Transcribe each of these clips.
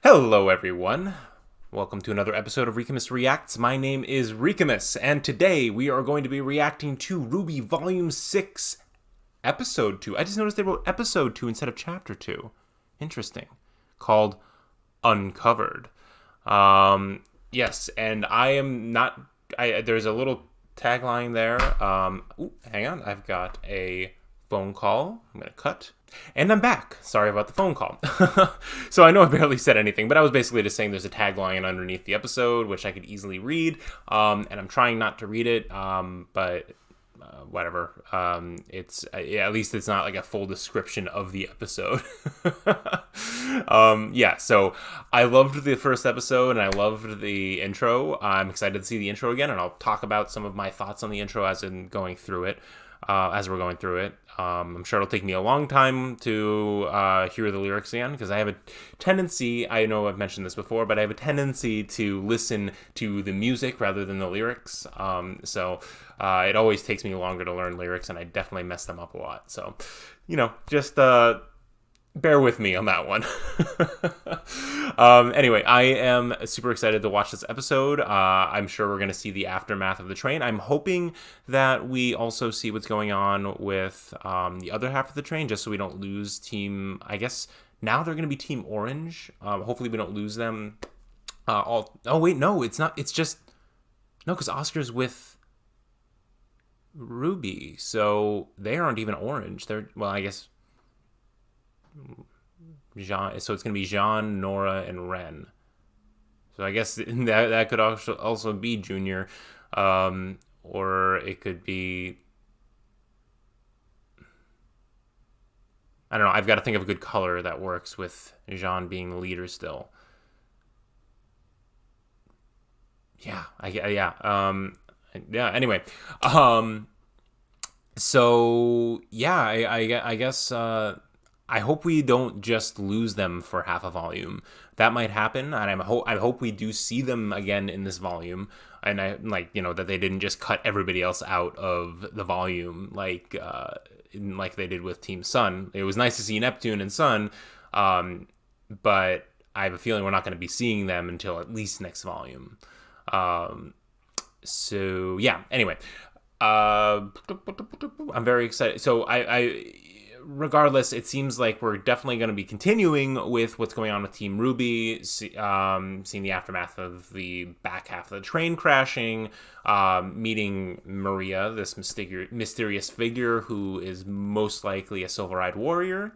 Hello everyone, welcome to another episode of Ricamus Reacts. My name is Ricamus, and today we are going to be reacting to RWBY Volume 6, Episode 2. I just noticed they wrote Episode 2 instead of Chapter 2. Interesting. Called Uncovered. Yes, and I am not... there's a little tagline there. Hang on, I've got a phone call. I'm going to cut. And I'm back. Sorry about the phone call. So I know I barely said anything, but I was basically just saying there's a tagline underneath the episode, which I could easily read. And I'm trying not to read it, but whatever. At least it's not like a full description of the episode. Yeah, so I loved the first episode and I loved the intro. I'm excited to see the intro again, and I'll talk about some of my thoughts on the intro as we're going through it. I'm sure it'll take me a long time to hear the lyrics again, because I have a tendency, I know I've mentioned this before, but I have a tendency to listen to the music rather than the lyrics. So it always takes me longer to learn lyrics, and I definitely mess them up a lot. So, just bear with me on that one. Anyway, I am super excited to watch this episode. I'm sure we're going to see the aftermath of the train. I'm hoping that we also see what's going on with the other half of the train, just so we don't lose team... I guess now they're going to be Team Orange. Hopefully we don't lose them. Oh, wait, no, it's not. It's just... No, because Oscar's with RWBY, so they aren't even Orange. They're... Well, I guess... Jean, so it's going to be Jean, Nora, and Ren. So I guess that could also be Junior, or it could be... I don't know. I've got to think of a good color that works with Jean being the leader still. Yeah, Anyway, so yeah, I guess. I hope we don't just lose them for half a volume. That might happen, and I hope we do see them again in this volume. And that they didn't just cut everybody else out of the volume like they did with Team Sun. It was nice to see Neptune and Sun, but I have a feeling we're not going to be seeing them until at least next volume. So yeah. Anyway, I'm very excited. So regardless, it seems like we're definitely going to be continuing with what's going on with Team RWBY, seeing the aftermath of the back half of the train crashing, meeting Maria, this mysterious figure who is most likely a silver-eyed warrior.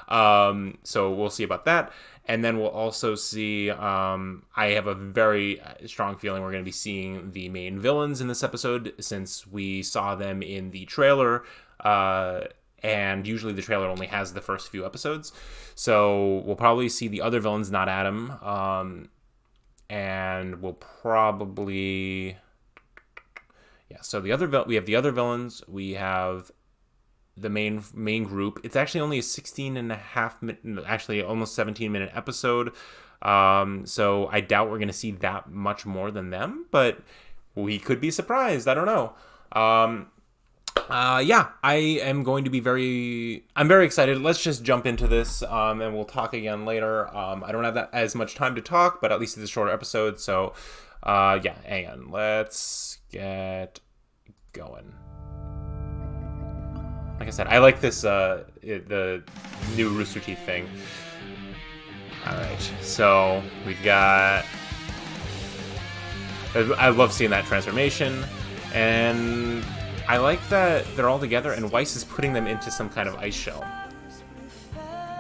So we'll see about that. And then we'll also see, I have a very strong feeling we're going to be seeing the main villains in this episode, since we saw them in the trailer, and usually the trailer only has the first few episodes. So we'll probably see the other villains, not Adam, and we'll probably... Yeah, so we have the other villains, we have the main group. It's actually only a 16.5-minute, actually almost 17-minute episode. So I doubt we're going to see that much more than them, but we could be surprised. I don't know. Yeah, I am going to be I'm very excited. Let's just jump into this, and we'll talk again later. I don't have that as much time to talk, but at least it's a shorter episode. So, yeah, hang on. Let's get going. Like I said, I like this, the new Rooster Teeth thing. Alright, so we've got... I love seeing that transformation, and I like that they're all together, and Weiss is putting them into some kind of ice shell.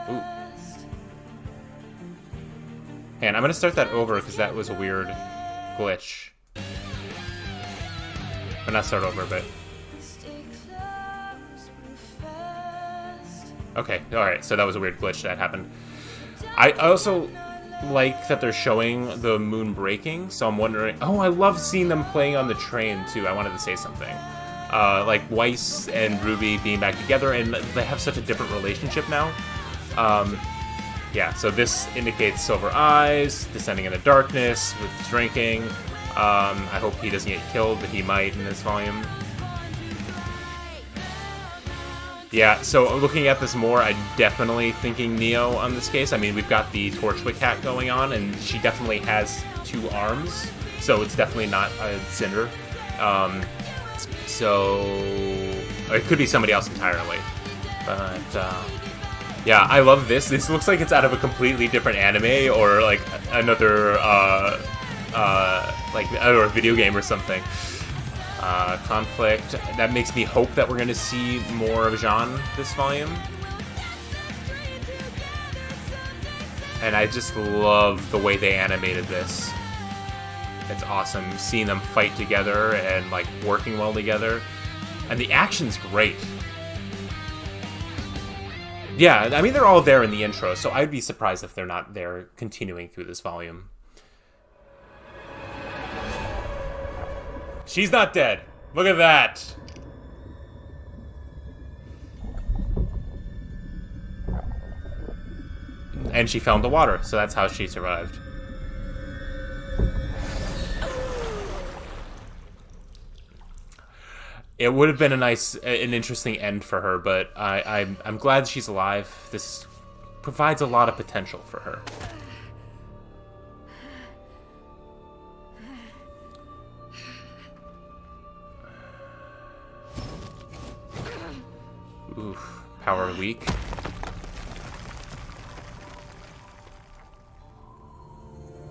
Ooh. And I'm going to start that over, because that was a weird glitch. Or not start over, but... Okay, alright, so that was a weird glitch that happened. I also like that they're showing the moon breaking, so I'm wondering... Oh, I love seeing them playing on the train, too. I wanted to say something. Like Weiss and RWBY being back together, and they have such a different relationship now. Yeah, so this indicates Silver Eyes, descending into darkness with drinking. I hope he doesn't get killed, but he might in this volume. Yeah, so looking at this more, I'm definitely thinking Neo on this case. I mean, we've got the Torchwick hat going on, and she definitely has 2 arms, so it's definitely not a Cinder. So it could be somebody else entirely. But yeah, I love this. This looks like it's out of a completely different anime or like another or a video game or something. Conflict. That makes me hope that we're going to see more of Jean this volume. And I just love the way they animated this. It's awesome seeing them fight together and like working well together. And the action's great. Yeah, I mean, they're all there in the intro, so I'd be surprised if they're not there continuing through this volume. She's not dead. Look at that. And she fell into water, so that's how she survived. It would have been an interesting end for her, but I'm glad she's alive. This provides a lot of potential for her. Oof, power weak.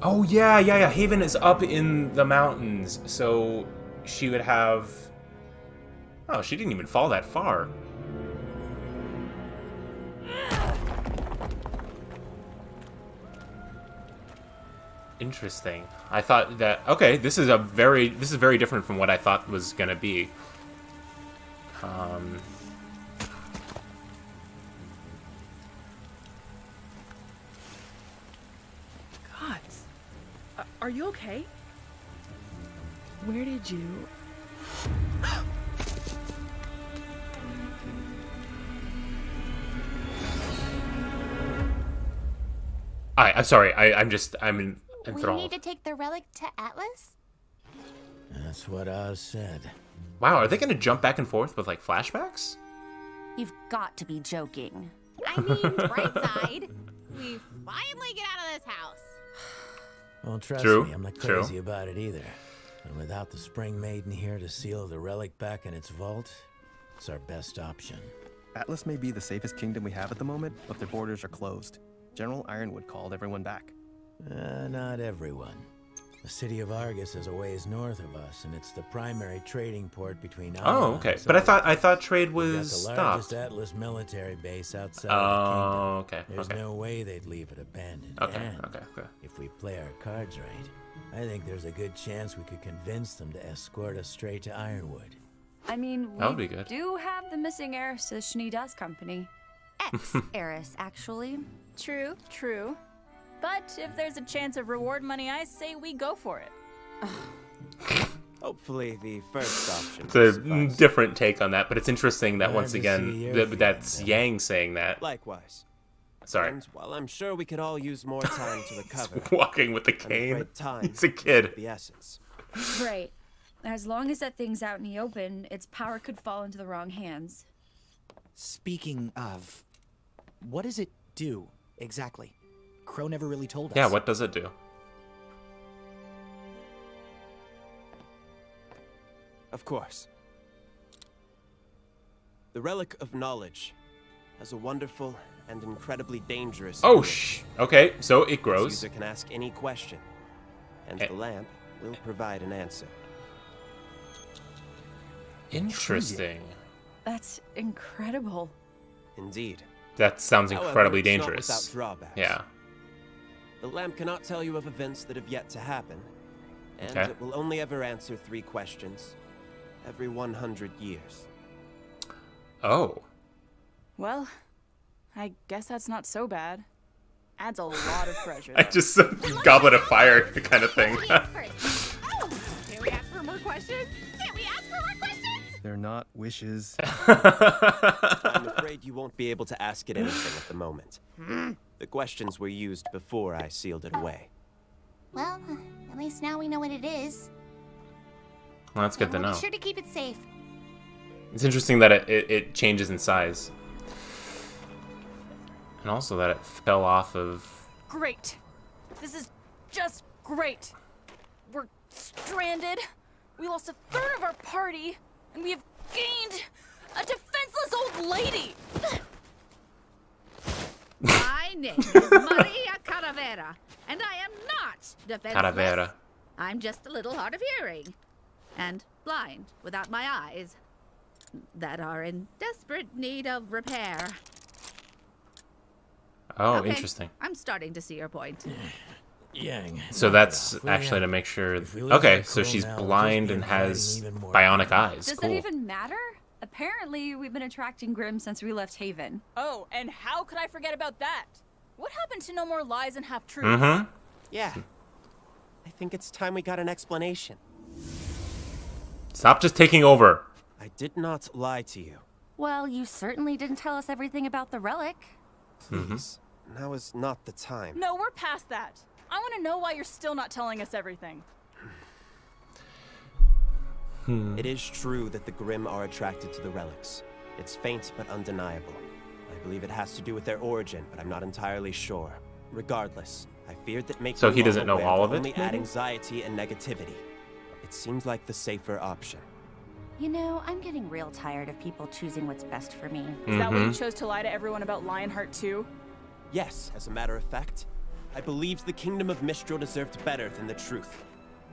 Oh yeah. Haven is up in the mountains, so she would have... Oh, she didn't even fall that far. Interesting. I thought that... Okay, this is very different from what I thought was gonna be. Gods. Are you okay? Where did you... I'm sorry. I'm enthralled. We need to take the relic to Atlas? That's what Oz said. Wow, are they going to jump back and forth with, like, flashbacks? You've got to be joking. I mean, bright side. We finally get out of this house. Well, trust True. me, I'm not crazy about it either. And without the Spring Maiden here to seal the relic back in its vault, it's our best option. Atlas may be the safest kingdom we have at the moment, but their borders are closed. General Ironwood called everyone back. Not everyone. The city of Argus is a ways north of us, and it's the primary trading port between Oh, okay. But I thought trade was the stopped. largest Atlas military base outside Oh, the kingdom. okay. There's Okay. no way they'd leave it abandoned. Okay. And Okay. if we play our cards right, I think there's a good chance we could convince them to escort us straight to Ironwood. I mean, That would we be good. do have the missing heiress to the Schnee Dust Company. Ex-heiress, actually. True, true. But if there's a chance of reward money, I say we go for it. Hopefully the first option. It's a different take on that, but it's interesting that once again that's Yang saying that. Likewise. Sorry. And while I'm sure we could all use more time to recover, Walking with the I'm cane. afraid time He's a kid. is the essence. Right. As long as that thing's out in the open, its power could fall into the wrong hands. Speaking of, what does it do exactly? Crow never really told us. Yeah, what does it do? Of course. The Relic of Knowledge has a wonderful and incredibly dangerous Oh, ability. okay, so it The grows. user can ask any question, and the lamp will provide an answer. Interesting. That's incredible. Indeed. That sounds However, incredibly it's not dangerous. without drawbacks. Yeah. The lamp cannot tell you of events that have yet to happen, and Okay. it will only ever answer 3 questions every 100 years. Oh. Well, I guess that's not so bad. Adds a lot of pressure. I just goblet of fire kind of thing. Oh, can we ask for more questions? Can we ask for more questions? They're not wishes. I'm afraid you won't be able to ask it anything at the moment. The questions were used before I sealed it away. Well, at least now we know what it is. Well, that's good to We'll know. be sure to keep it safe. It's interesting that it changes in size. And also that it fell off of... Great. This is just great. We're stranded. We lost a third of our party, and we have gained a defenseless old lady. My name is Maria Caravera, and I am not defenseless. Caravera. I'm just a little hard of hearing, and blind without my eyes, that are in desperate need of repair. Oh, Okay, interesting. I'm starting to see your point. Yang. So that's actually to make sure... Okay, so she's blind and has bionic eyes. Does Cool. that even matter? Apparently, we've been attracting Grimm since we left Haven. Oh, and how could I forget about that? What happened to no more lies and half-truths? Mm-hmm. Yeah. I think it's time we got an explanation. Stop just taking over. I did not lie to you. Well, you certainly didn't tell us everything about the relic. Please. Now is not the time. No, we're past that. I want to know why you're still not telling us everything. It is true that the Grimm are attracted to the relics. It's faint but undeniable. I believe it has to do with their origin, but I'm not entirely sure. Regardless, I feared that making So he you doesn't know aware all would of it, only add maybe? anxiety and negativity. It seems like the safer option. You know, I'm getting real tired of people choosing what's best for me. Is that why you chose to lie to everyone about Lionheart too? Yes, as a matter of fact, I believed the Kingdom of Mistral deserved better than the truth.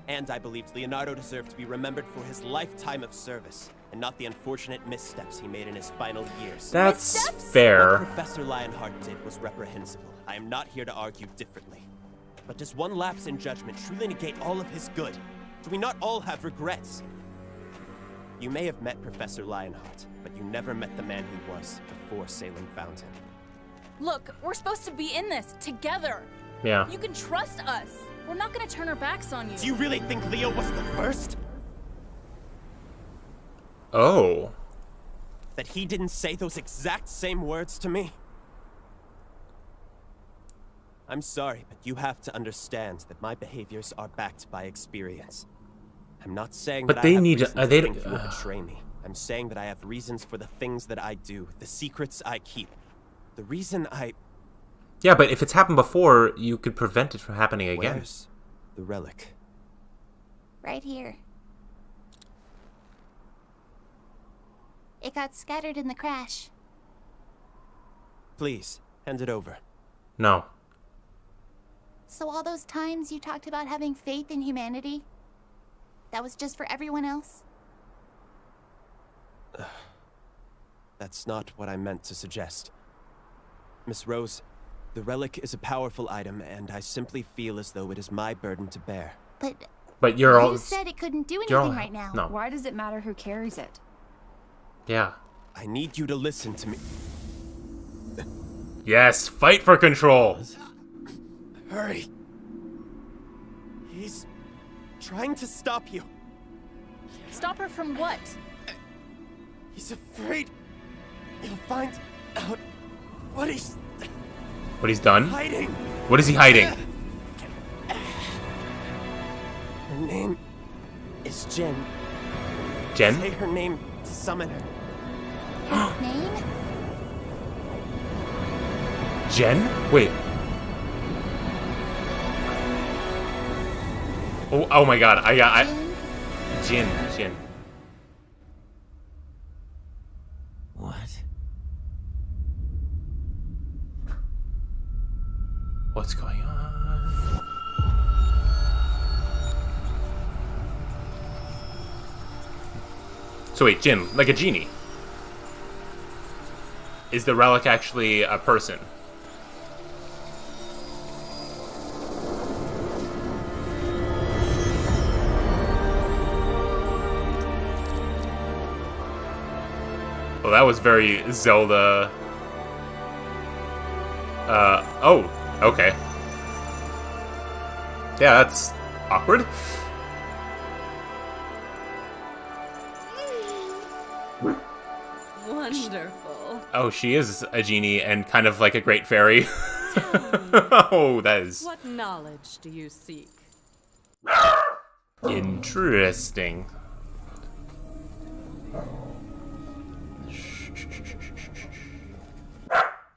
And I believed Leonardo deserved to be remembered for his lifetime of service, and not the unfortunate missteps he made in his final years. That's What fair. Professor Lionheart did was reprehensible. I am not here to argue differently. But does one lapse in judgment truly negate all of his good? Do we not all have regrets? You may have met Professor Lionheart, but you never met the man he was before Salem found him. Look, we're supposed to be in this together. Yeah. You can trust us. We're not gonna turn our backs on you. Do you really think Leo was the first? Oh. That he didn't say those exact same words to me? I'm sorry, but you have to understand that my behaviors are backed by experience. I'm not saying But that they I have need- reasons to they- think you will betray me. I'm saying that I have reasons for the things that I do, the secrets I keep. The reason I... Yeah, but if it's happened before, you could prevent it from happening again. Where's the relic? Right here. It got scattered in the crash. Please, hand it over. No. So all those times you talked about having faith in humanity, that was just for everyone else? That's not what I meant to suggest. Miss Rose, the relic is a powerful item, and I simply feel as though it is my burden to bear. But you're all... You said it couldn't do you're all- anything right now. No. Why does it matter who carries it? Yeah. I need you to listen to me. Yes, fight for control. Hurry. He's trying to stop you. Stop her from what? He's afraid you'll find out what he's What he's done? hiding. What is he hiding? Her name is Jen. Jen? Say her name to summon her. Name? Jen? Wait. Oh my god. Jin. What? What's going on? So wait, Jin, like a genie. Is the relic actually a person? Well, that was very Zelda. Oh, okay. Yeah, that's awkward. Wonderful. Oh, she is a genie and kind of like a great fairy. Oh, that is What knowledge do you seek? interesting.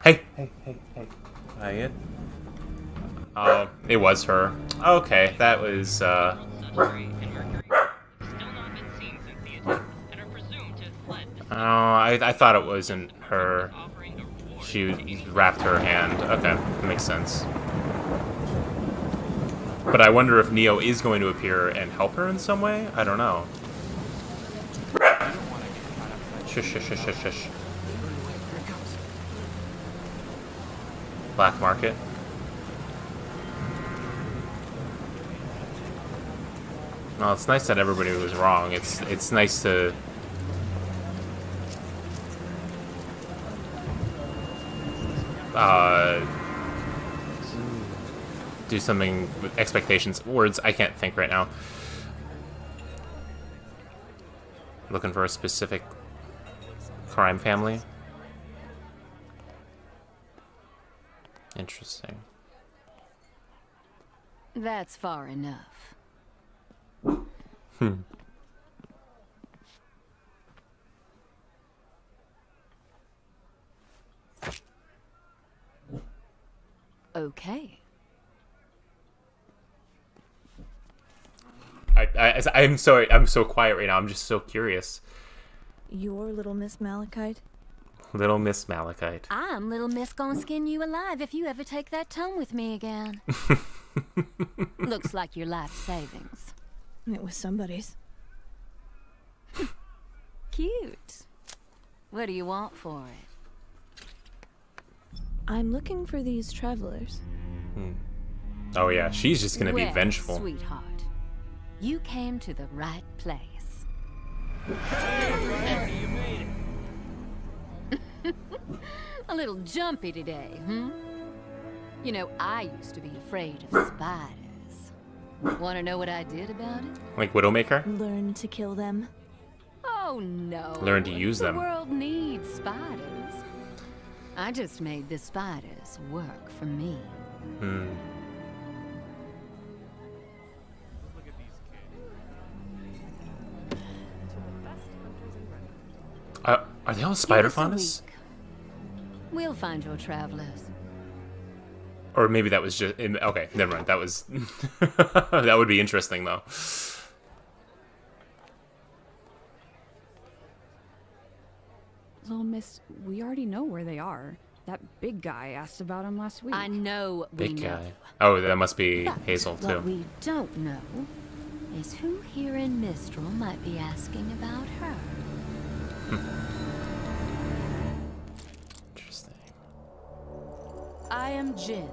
Hey. Quiet. Oh, it was her. Okay, that was, Oh, I thought it wasn't her. She wrapped her hand. Okay, that makes sense. But I wonder if Neo is going to appear and help her in some way? I don't know. Shush. Black market. Well, it's nice that everybody was wrong. It's nice to... do something with expectations. Words I can't think right now. Looking for a specific crime family. Interesting. That's far enough. Okay. I'm sorry. I'm so quiet right now. I'm just so curious. You're Little Miss Malachite? Little Miss Malachite. I'm Little Miss gonna skin you alive if you ever take that tone with me again. Looks like your life savings. It was somebody's. Cute. What do you want for it? I'm looking for these travelers. Oh yeah, she's just gonna be Well, vengeful. Sweetheart, you came to the right place. A little jumpy today, hmm? You know, I used to be afraid of spiders. Want to know what I did about it? Like Widowmaker? Learn to kill them. Oh no. Learn to use them. The world needs spiders. I just made the spiders work for me. Are they all spider Give us a faunas? week. We'll find your travelers. Or maybe that was just... Okay, never mind. That was... that would be interesting, though. Little Miss, we already know where they are. That big guy asked about them last week. I know we Big know. guy. Oh, that must be But Hazel, what too. we don't know is who here in Mistral might be asking about her. Interesting. I am Jinn,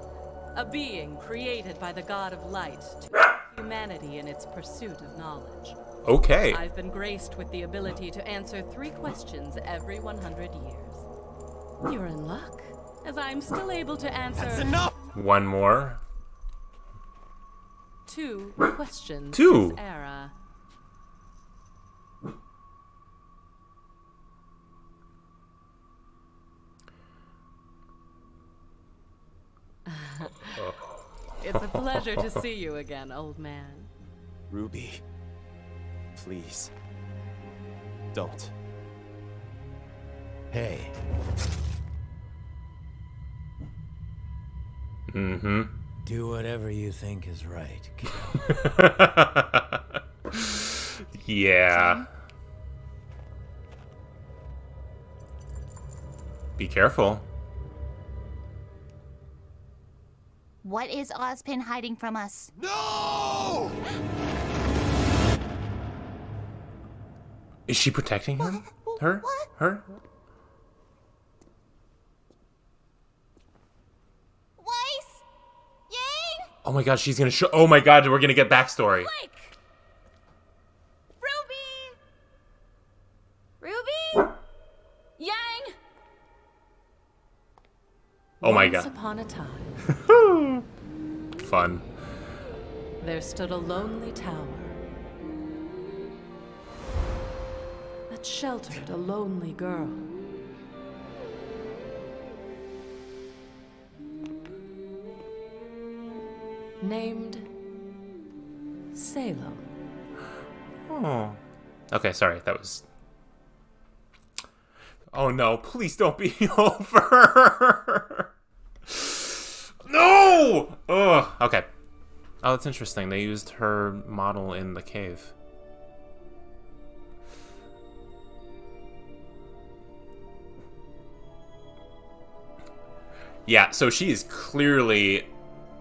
a being created by the god of light to aid humanity in its pursuit of knowledge. Okay. I've been graced with the ability to answer 3 questions every 100 years. You're in luck, as I'm still able to answer... That's enough! One more. 2 questions 2? this era. It's a pleasure to see you again, old man. Ruby, please, don't. Hey. Mm-hmm. Do whatever you think is right, kiddo. Yeah. Be careful. What is Ozpin hiding from us? No! Is she protecting him? Her? What? Her? Weiss? Yang? Oh my god, she's gonna show. Oh my god, we're gonna get backstory. Blake! Ruby? Yang? Oh my Once god. upon a time, Fun. there stood a lonely tower that sheltered a lonely girl. Named Salem. Oh. Okay, sorry. That was. Oh no, please don't be over. No! Ugh. Okay. Oh, that's interesting. They used her model in the cave. Yeah, so she is clearly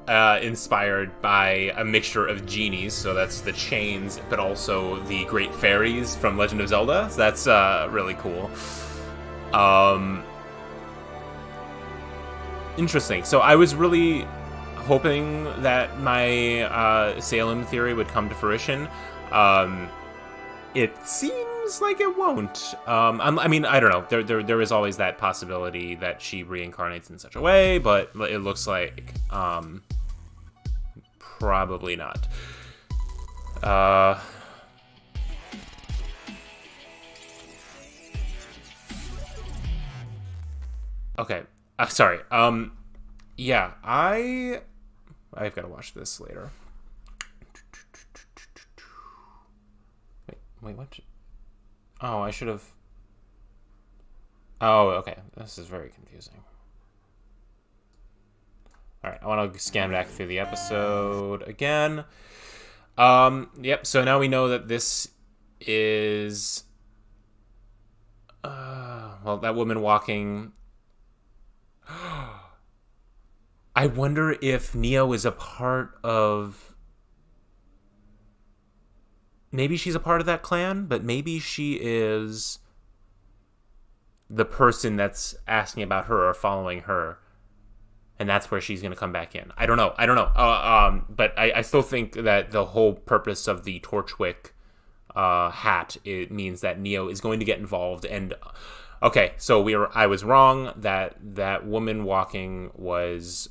inspired by a mixture of genies, so that's the chains, but also the great fairies from Legend of Zelda. So that's really cool. Interesting. So I was really hoping that my Salem theory would come to fruition. It seems like it won't. I mean, I don't know. There is always that possibility that she reincarnates in such a way, but it looks like probably not. Okay. Sorry. Yeah, I've got to watch this later. Wait, what? Oh, I should have... Oh, okay. This is very confusing. Alright, I want to scan back through the episode again. Yep, so now we know that this is... well, that woman walking... I wonder if Neo is a part of... Maybe she's a part of that clan, but maybe she is the person that's asking about her or following her. And that's where she's going to come back in. I don't know. But I still think that the whole purpose of the Torchwick hat, it means that Neo is going to get involved. And okay, so I was wrong. That woman walking was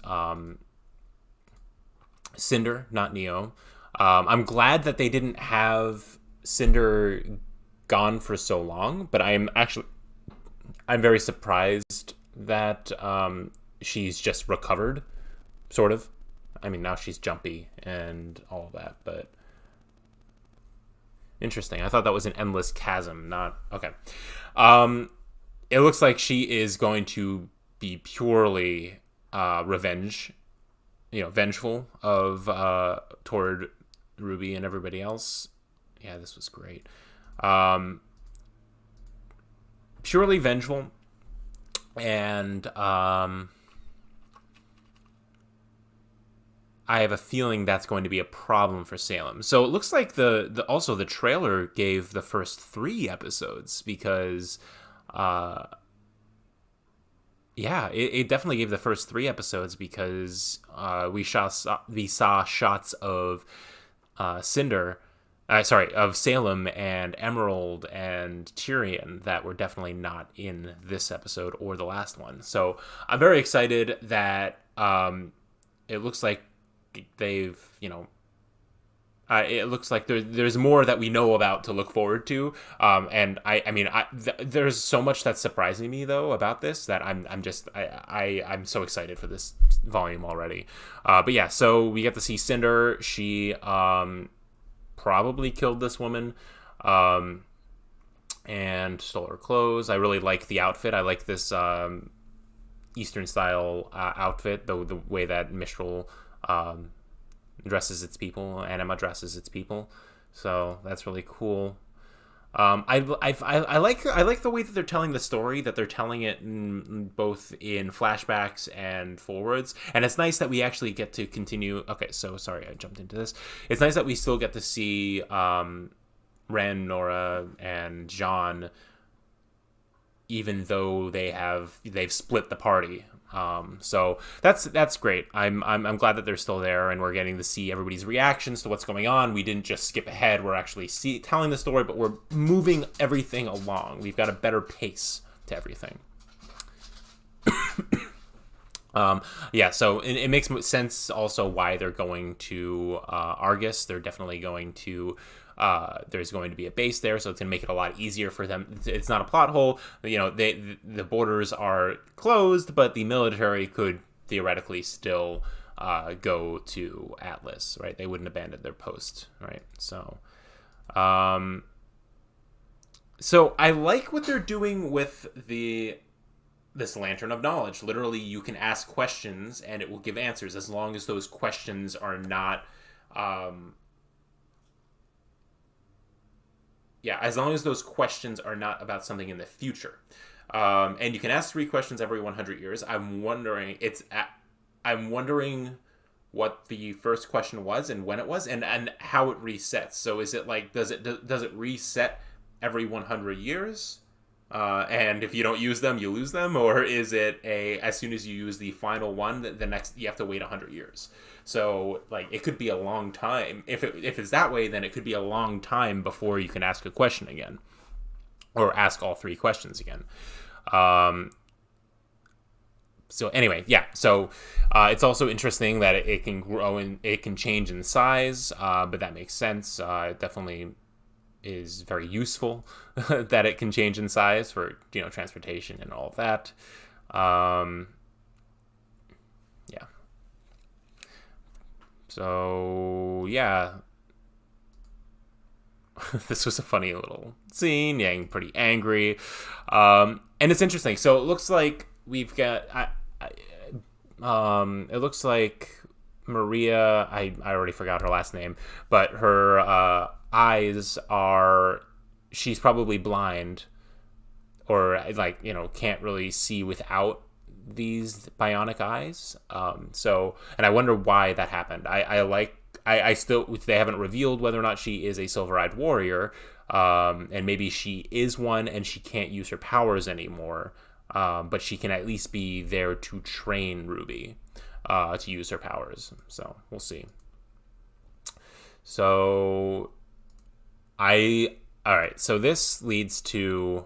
Cinder, not Neo. I'm glad that they didn't have Cinder gone for so long, but I'm very surprised that she's just recovered, sort of. I mean, now she's jumpy and all of that, but interesting. I thought that was an endless chasm, not... Okay. It looks like she is going to be purely vengeful of toward RWBY and everybody else. Yeah, this was great. Purely vengeful, and I have a feeling that's going to be a problem for Salem. So it looks like also the trailer gave the first 3 episodes, because yeah, it definitely gave the first 3 episodes, because we saw shots of of Salem and Emerald and Tyrion that were definitely not in this episode or the last one. So I'm very excited that it looks like they've, it looks like there's more that we know about to look forward to. And there's so much that's surprising me though about this, that I'm so excited for this volume already. But yeah, so we get to see Cinder. She probably killed this woman and stole her clothes. I really like the outfit. I like this Eastern style outfit, the way that Mistral dresses its people, Anima dresses its people. So that's really cool. I like the way that they're telling the story, that they're telling it both in flashbacks and forwards, and it's nice that we actually get to continue. Okay, so sorry I jumped into this. It's nice that we still get to see Ren, Nora, and Jean, even though they've split the party. So that's great. I'm glad that they're still there, and we're getting to see everybody's reactions to what's going on. We didn't just skip ahead. We're actually telling the story, but we're moving everything along. We've got a better pace to everything. Yeah, so it makes sense also why they're going to Argus. They're definitely going to... there's going to be a base there, so it's going to make it a lot easier for them. It's not a plot hole. The borders are closed, but the military could theoretically still go to Atlas, right? They wouldn't abandon their post, right? So, So I like what they're doing with this lantern of knowledge. Literally, you can ask questions and it will give answers as long as those questions are not as long as those questions are not about something in the future. And you can ask 3 questions every 100 years. I'm wondering what the first question was and when it was and how it resets. So is it like, does it reset every 100 years? And if you don't use them, you lose them? Or is it as soon as you use the final one, the next, you have to wait 100 years? So, like, it could be a long time. If it's that way, then it could be a long time before you can ask a question again. Or ask all 3 questions again. So anyway, yeah. So it's also interesting that it can grow and it can change in size, but that makes sense. It definitely is very useful that it can change in size for, transportation and all of that. Yeah. So yeah. This was a funny little scene, getting pretty angry. And it's interesting. So it looks like we've got it looks like Maria, I already forgot her last name, but her eyes are, she's probably blind or can't really see without these bionic eyes. So, and I wonder why that happened. I still, they haven't revealed whether or not she is a silver-eyed warrior, and maybe she is one and she can't use her powers anymore, but she can at least be there to train Ruby to use her powers. So we'll see. So all right. So this leads to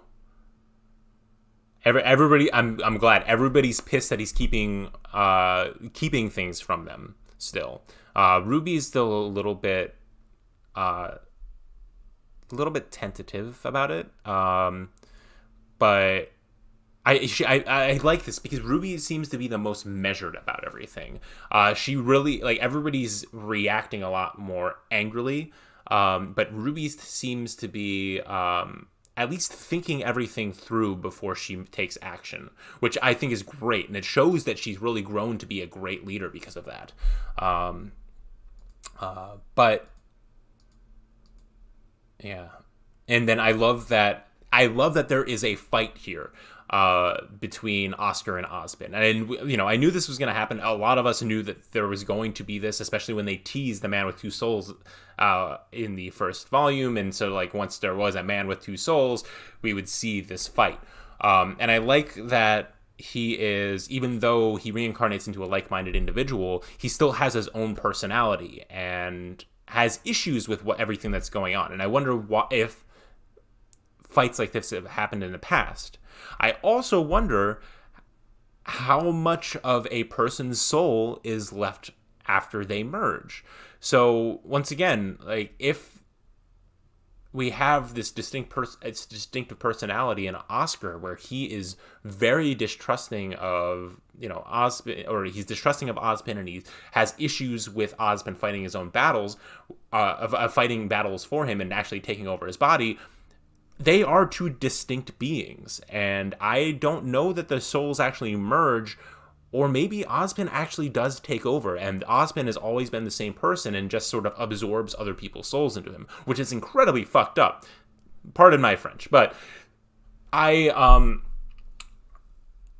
everybody. I'm glad everybody's pissed that he's keeping things from them still. Ruby's still a little bit tentative about it. But I like this because Ruby seems to be the most measured about everything. She really, everybody's reacting a lot more angrily. But Ruby seems to be at least thinking everything through before she takes action, which I think is great. And it shows that she's really grown to be a great leader because of that. But yeah. And then I love that there is a fight here between Oscar and Ozpin. And, I knew this was going to happen. A lot of us knew that there was going to be this, especially when they teased the Man with Two Souls in the first volume. And so, once there was a Man with Two Souls, we would see this fight. And I like that he is, even though he reincarnates into a like-minded individual, he still has his own personality and has issues with everything that's going on. And I wonder if fights like this have happened in the past. I also wonder how much of a person's soul is left after they merge. So once again, if we have this distinctive personality in Oscar, where he is very distrusting of Ozpin, or he's distrusting of Ozpin, and he has issues with Ozpin fighting his own battles, of fighting battles for him and actually taking over his body. They are 2 distinct beings, and I don't know that the souls actually merge, or maybe Ozpin actually does take over, and Ozpin has always been the same person and just sort of absorbs other people's souls into him, which is incredibly fucked up. Pardon my French, but and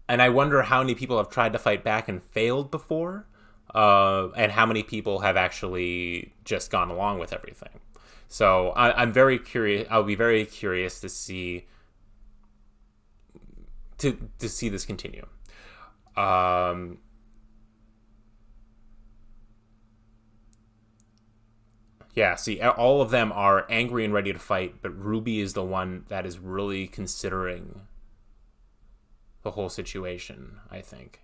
I wonder how many people have tried to fight back and failed before, and how many people have actually just gone along with everything. So I'm very curious. I'll be very curious to see this continue. Yeah. See, all of them are angry and ready to fight, but Ruby is the one that is really considering the whole situation, I think.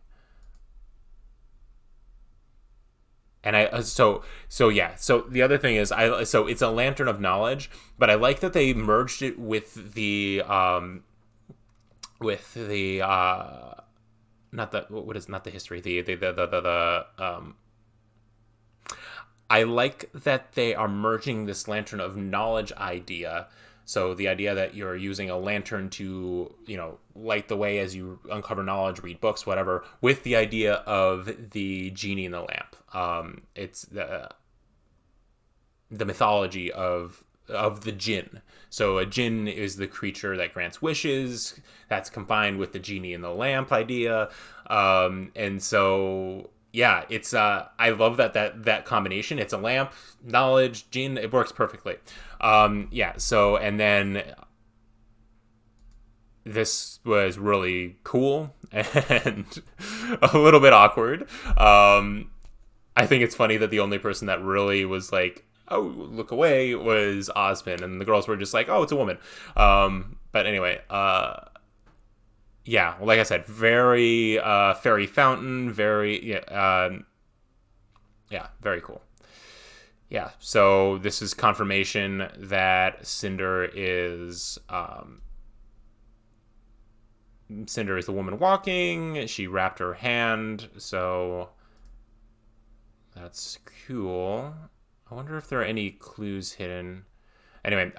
And so the other thing is, so it's a lantern of knowledge, but I like that they merged it with the I like that they are merging this lantern of knowledge idea So the idea that you're using a lantern to, light the way as you uncover knowledge, read books, whatever, with the idea of the genie in the lamp. It's the mythology of the jinn. So a jinn is the creature that grants wishes. That's combined with the genie in the lamp idea. And so, yeah, it's I love that combination. It's a lamp, knowledge, jinn. It works perfectly. So, and then this was really cool and a little bit awkward. I think it's funny that the only person that really was like, oh, look away, was Osmond, and the girls were just like, oh, it's a woman. But anyway, like I said, very fairy fountain, very very cool. Yeah, so this is confirmation that Cinder is the woman walking. She wrapped her hand, so that's cool. I wonder if there are any clues hidden. Anyway,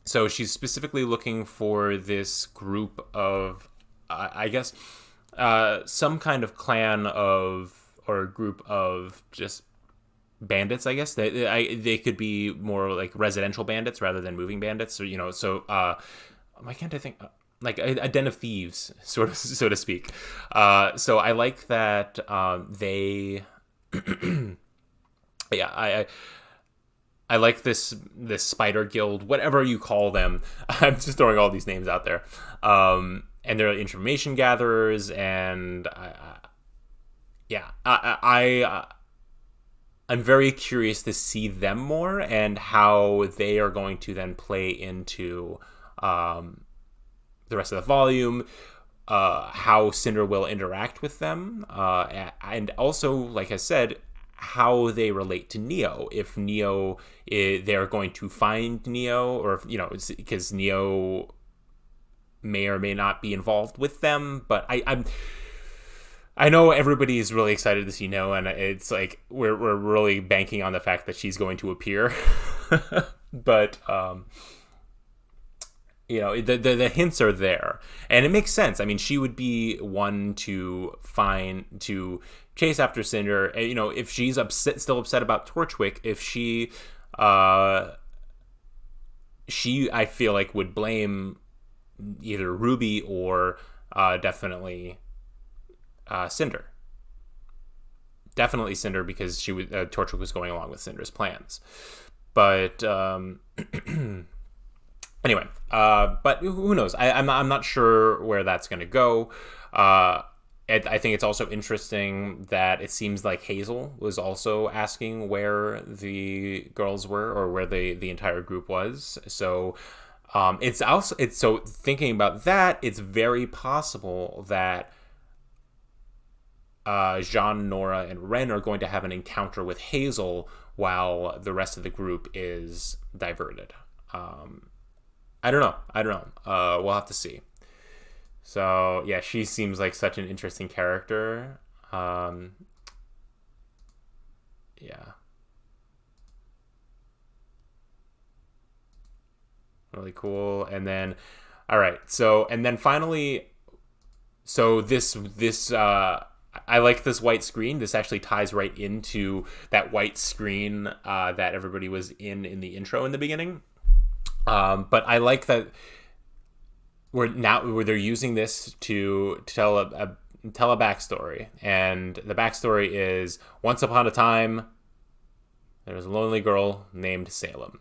so she's specifically looking for this group of, I guess, some kind of clan or group of just bandits. I guess they could be more like residential bandits rather than moving bandits. Or why can't I think like a den of thieves, so to speak. So I like that they. Yeah, I like this spider guild, whatever you call them. I'm just throwing all these names out there. And they're information gatherers, and I'm very curious to see them more and how they are going to then play into the rest of the volume, how Cinder will interact with them, and also, like I said, how they relate to Neo. If Neo, they're going to find Neo, or if, because Neo may or may not be involved with them. But I know everybody is really excited to see Neo, and it's like we're really banking on the fact that she's going to appear. But the hints are there, and it makes sense. I mean, she would be one to chase after Cinder. If she's still upset about Torchwick, if she I feel like would blame either RWBY or definitely Cinder. Definitely Cinder, because Torchwick was going along with Cinder's plans. But anyway, but who knows? I'm not sure where that's going to go. I think it's also interesting that it seems like Hazel was also asking where the girls were, or where the entire group was. So so thinking about that, it's very possible that Jean, Nora, and Ren are going to have an encounter with Hazel while the rest of the group is diverted. I don't know. We'll have to see. So yeah, she seems like such an interesting character. Really cool. And then, all right. So, and then finally, so this I like this white screen. This actually ties right into that white screen that everybody was in the intro in the beginning. But I like that where they're using this to tell a backstory, and the backstory is, once upon a time there was a lonely girl named Salem.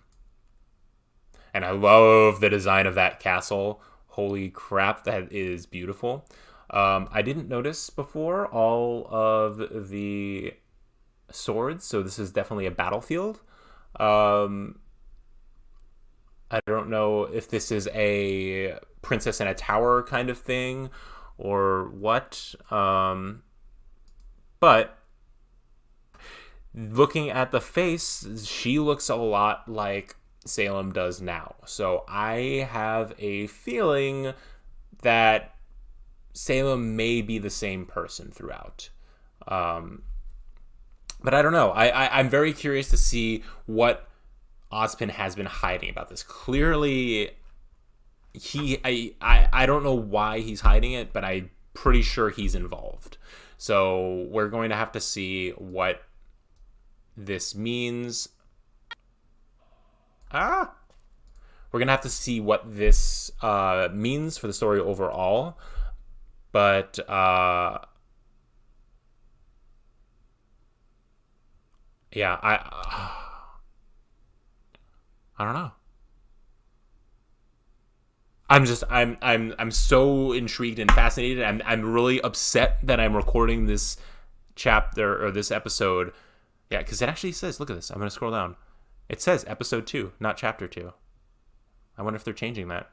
And I love the design of that castle. Holy crap, that is beautiful. I didn't notice before all of the swords, so this is definitely a battlefield. I don't know if this is a princess in a tower kind of thing or what. But looking at the face, she looks a lot like Salem does now. So I have a feeling that Salem may be the same person throughout. But I don't know. I'm very curious to see what Ozpin has been hiding about this. Clearly, I don't know why he's hiding it, but I'm pretty sure he's involved. So we're going to have to see what this means. We're going to have to see what this means for the story overall. But yeah, I don't know. I'm so intrigued and fascinated. I'm really upset that I'm recording this chapter or this episode. Yeah, because it actually says, look at this. I'm going to scroll down. It says episode 2, not chapter 2. I wonder if they're changing that.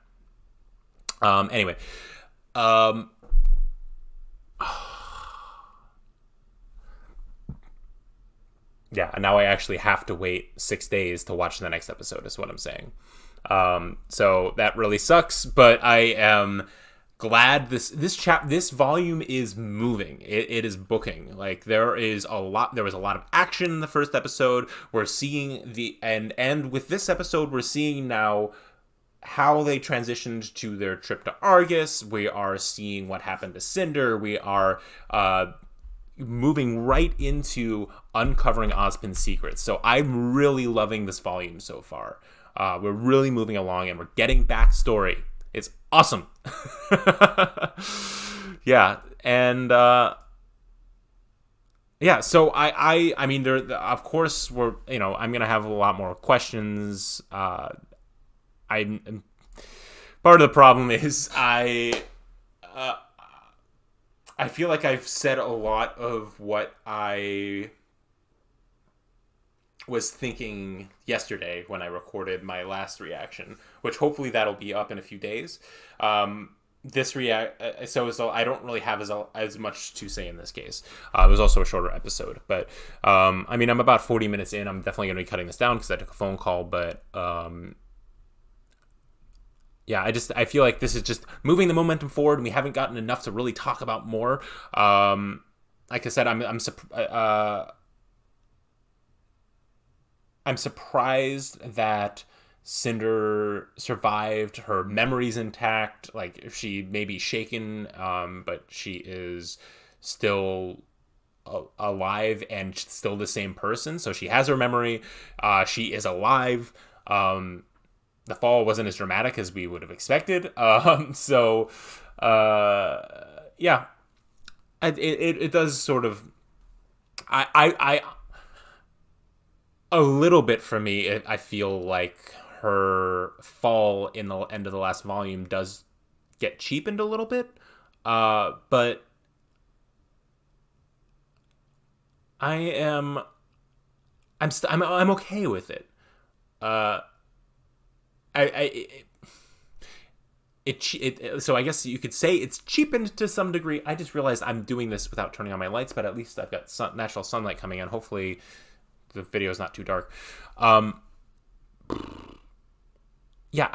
Anyway. Yeah, now I actually have to wait 6 days to watch the next episode, is what I'm saying. So that really sucks, but I am glad this volume is moving. It is booking. Like there was a lot of action in the first episode. We're seeing and with this episode, we're seeing now how they transitioned to their trip to Argus. We are seeing what happened to Cinder. We are moving right into uncovering Ozpin's secrets. So I'm really loving this volume so far. We're really moving along and we're getting backstory. It's awesome. Yeah. And yeah, so I mean, there, of course I'm going to have a lot more questions. Part of the problem is I feel like I've said a lot of what I was thinking yesterday when I recorded my last reaction, which hopefully that'll be up in a few days. So I don't really have as much to say in this case. It was also a shorter episode, but I mean, I'm about 40 minutes in. I'm definitely going to be cutting this down because I took a phone call, but yeah, I feel like this is just moving the momentum forward, and we haven't gotten enough to really talk about more. Like I said, I'm surprised that Cinder survived. Her memory's intact. Like, she may be shaken, but she is still alive and still the same person. So she has her memory. She is alive. The fall wasn't as dramatic as we would have expected. Yeah, it does sort of, I a little bit for me, I feel like her fall in the end of the last volume does get cheapened a little bit. But I'm okay with it. So I guess you could say it's cheapened to some degree. I just realized I'm doing this without turning on my lights, but at least I've got natural sunlight coming in. Hopefully the video is not too dark. Yeah,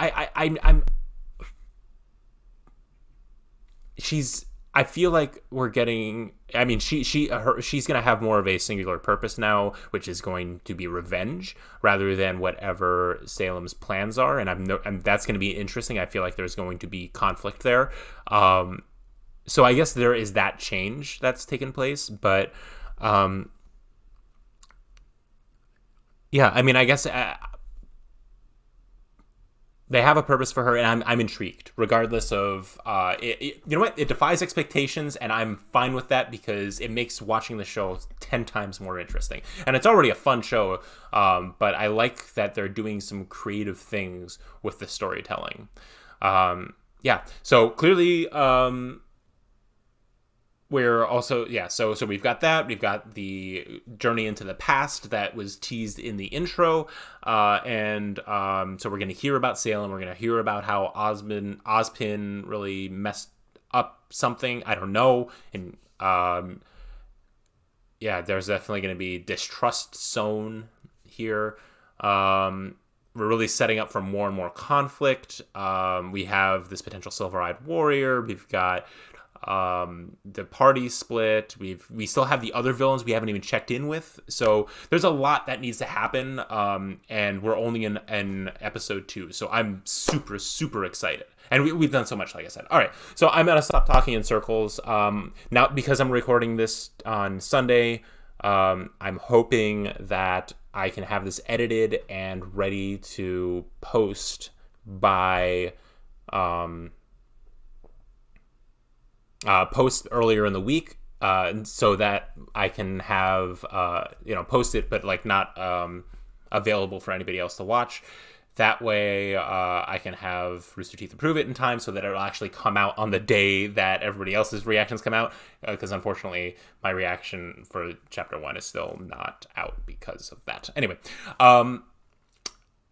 I feel like we're getting, I mean, she's going to have more of a singular purpose now, which is going to be revenge rather than whatever Salem's plans are. And that's going to be interesting. I feel like there's going to be conflict there. So I guess there is that change that's taken place, but, yeah, I mean, I guess they have a purpose for her, and I'm intrigued, regardless of, you know what? It defies expectations, and I'm fine with that because it makes watching the show 10 times more interesting. And it's already a fun show, but I like that they're doing some creative things with the storytelling. Yeah, so clearly, we're also, yeah, so we've got that. We've got the journey into the past that was teased in the intro. So we're going to hear about Salem. We're going to hear about how Ozpin really messed up something. I don't know. And yeah, there's definitely going to be distrust sown here. We're really setting up for more and more conflict. We have this potential Silver-Eyed Warrior. We've got The party split. We still have the other villains we haven't even checked in with. So there's a lot that needs to happen. And we're only in episode 2. So I'm super, super excited. And we've done so much, like I said. All right, so I'm going to stop talking in circles. Now, because I'm recording this on Sunday, I'm hoping that I can have this edited and ready to post by... post earlier in the week, so that I can have post it, but like not available for anybody else to watch. That way I can have Rooster Teeth approve it in time so that it'll actually come out on the day that everybody else's reactions come out, because unfortunately my reaction for chapter 1 is still not out because of that. Anyway,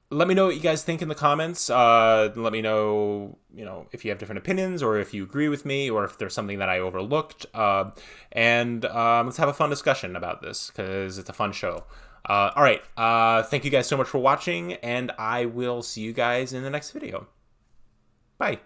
let me know what you guys think in the comments. Let me know, if you have different opinions, or if you agree with me, or if there's something that I overlooked. And let's have a fun discussion about this, because it's a fun show. All right. Thank you guys so much for watching, and I will see you guys in the next video. Bye.